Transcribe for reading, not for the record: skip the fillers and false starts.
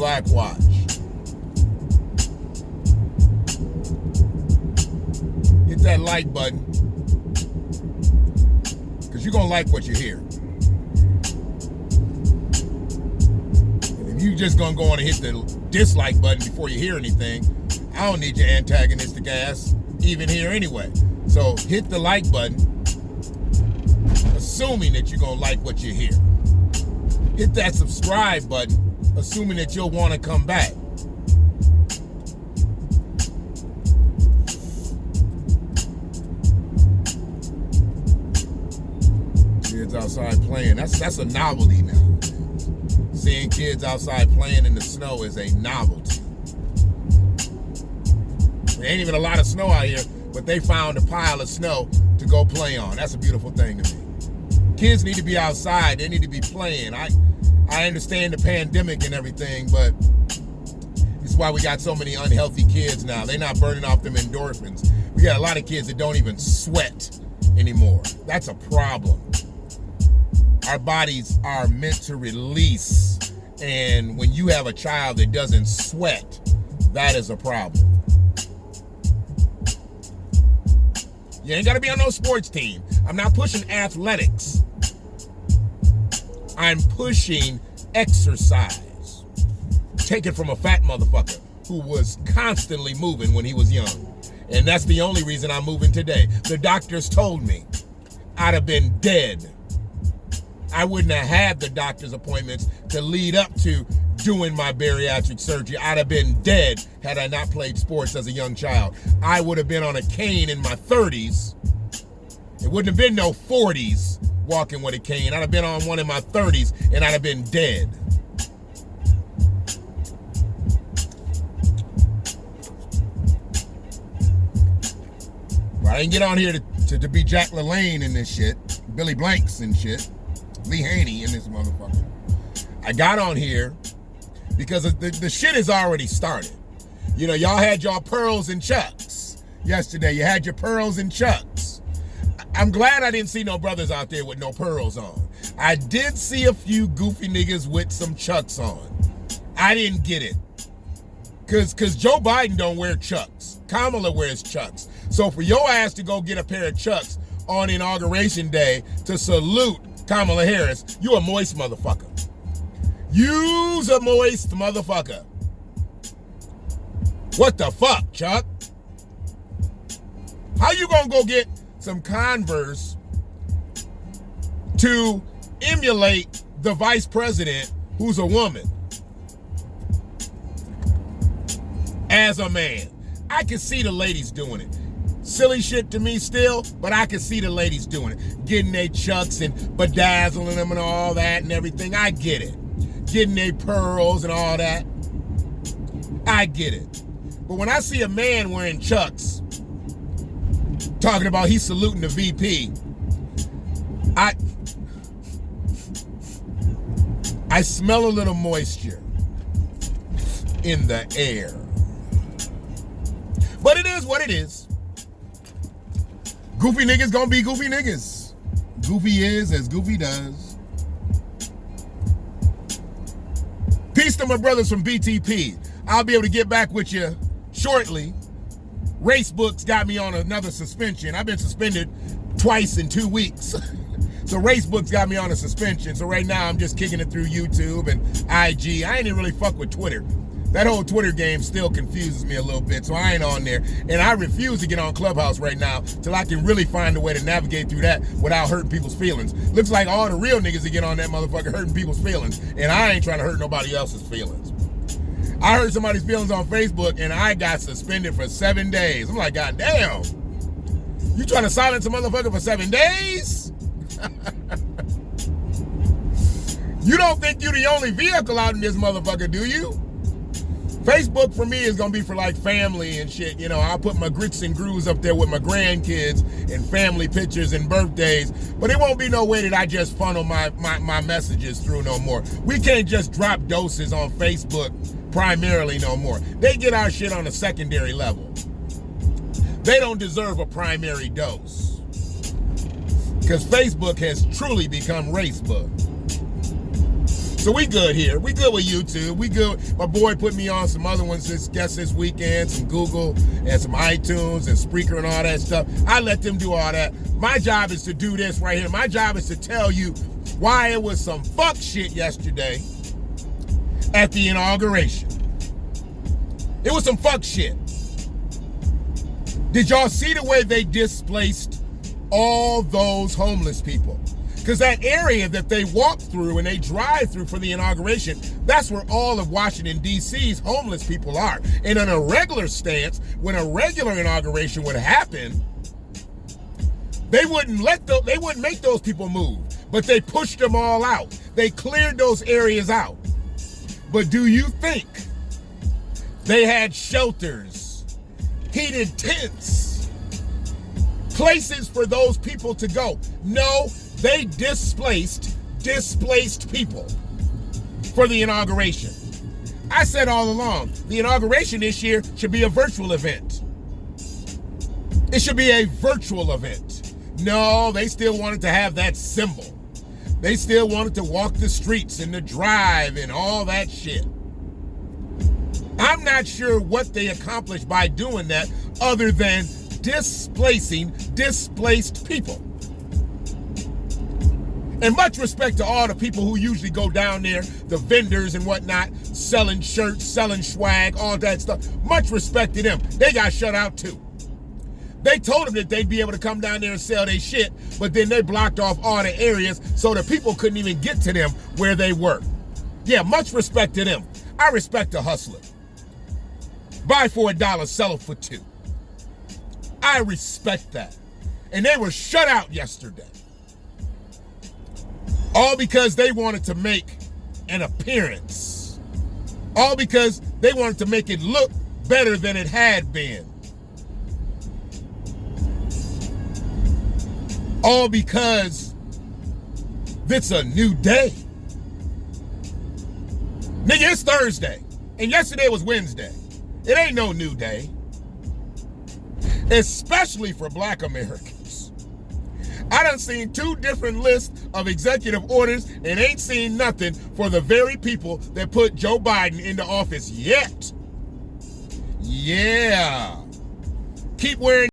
Black Watch. Hit that like button, because you're going to like what you hear. And if you're just going to go on and hit the dislike button before you hear anything, I don't need your antagonistic ass even here anyway. So hit the like button, assuming that you're going to like what you hear. Hit that subscribe button, assuming that you'll want to come back. Kids outside playing, that's a novelty now. Seeing kids outside playing in the snow is a novelty. There ain't even a lot of snow out here, but they found a pile of snow to go play on. That's a beautiful thing to me. Kids need to be outside. They need to be playing. I understand the pandemic and everything, but it's why we got so many unhealthy kids now. They're not burning off them endorphins. We got a lot of kids that don't even sweat anymore. That's a problem. Our bodies are meant to release, and when you have a child that doesn't sweat, that is a problem. You ain't got to be on no sports team. I'm not pushing athletics. I'm pushing exercise. Take it from a fat motherfucker who was constantly moving when he was young. And that's the only reason I'm moving today. The doctors told me I'd have been dead. I wouldn't have had the doctor's appointments to lead up to doing my bariatric surgery. I'd have been dead had I not played sports as a young child. I would have been on a cane in my 30s. It wouldn't have been no 40s walking with a cane. I'd have been on one in my 30s and I'd have been dead. But I didn't get on here to be Jack LaLanne in this shit, Billy Blanks and shit, Lee Haney in this motherfucker. I got on here because the shit has already started. You know, y'all had y'all pearls and chucks yesterday. You had your pearls and chucks. I'm glad I didn't see no brothers out there with no pearls on. I did see a few goofy niggas with some chucks on. I didn't get it. Cause Joe Biden don't wear chucks. Kamala wears chucks. So for your ass to go get a pair of chucks on Inauguration Day to salute Kamala Harris, you a moist motherfucker. You's a moist motherfucker. What the fuck, Chuck? How you gonna go get some Converse to emulate the vice president who's a woman as a man? I can see the ladies doing it. Silly shit to me still, but I can see the ladies doing it. Getting their chucks and bedazzling them and all that and everything. I get it. Getting their pearls and all that. I get it. But when I see a man wearing chucks, talking about he's saluting the VP, I smell a little moisture in the air. But it is what it is. Goofy niggas gonna be goofy niggas. Goofy is as goofy does. Peace to my brothers from BTP. I'll be able to get back with you shortly. Racebooks got me on another suspension. I've been suspended twice in 2 weeks. So Racebooks got me on a suspension. So right now I'm just kicking it through YouTube and IG. I ain't even really fuck with Twitter. That whole Twitter game still confuses me a little bit, so I ain't on there. And I refuse to get on Clubhouse right now till I can really find a way to navigate through that without hurting people's feelings. Looks like all the real niggas that get on that motherfucker hurting people's feelings, and I ain't trying to hurt nobody else's feelings. I hurt somebody's feelings on Facebook, and I got suspended for 7 days. I'm like, God damn. You trying to silence a motherfucker for 7 days? You don't think you the only vehicle out in this motherfucker, do you? Facebook for me is gonna be for like family and shit. You know, I'll put my grits and grooves up there with my grandkids and family pictures and birthdays, but it won't be no way that I just funnel my messages through no more. We can't just drop doses on Facebook primarily no more. They get our shit on a secondary level. They don't deserve a primary dose. Because Facebook has truly become Racebook. So we good here. We good with YouTube. We good. My boy put me on some other ones this weekend, some Google and some iTunes and Spreaker and all that stuff. I let them do all that. My job is to do this right here. My job is to tell you why it was some fuck shit yesterday at the inauguration. It was some fuck shit. Did y'all see the way they displaced all those homeless people? Because that area that they walk through and they drive through for the inauguration, that's where all of Washington, D.C.'s homeless people are. And on a regular stance, when a regular inauguration would happen, they wouldn't make those people move. But they pushed them all out. They cleared those areas out. But do you think they had shelters, heated tents, places for those people to go? No. They displaced people for the inauguration. I said all along, the inauguration this year should be a virtual event. It should be a virtual event. No, they still wanted to have that symbol. They still wanted to walk the streets and the drive and all that shit. I'm not sure what they accomplished by doing that other than displacing displaced people. And much respect to all the people who usually go down there, the vendors and whatnot, selling shirts, selling swag, all that stuff. Much respect to them. They got shut out too. They told them that they'd be able to come down there and sell their shit, but then they blocked off all the areas so the people couldn't even get to them where they were. Yeah, much respect to them. I respect a hustler. Buy for $1, sell it for $2. I respect that. And they were shut out yesterday. All because they wanted to make an appearance. All because they wanted to make it look better than it had been. All because it's a new day. Nigga, it's Thursday. And yesterday was Wednesday. It ain't no new day. Especially for Black Americans. I done seen 2 different lists of executive orders and ain't seen nothing for the very people that put Joe Biden into office yet. Yeah. Keep wearing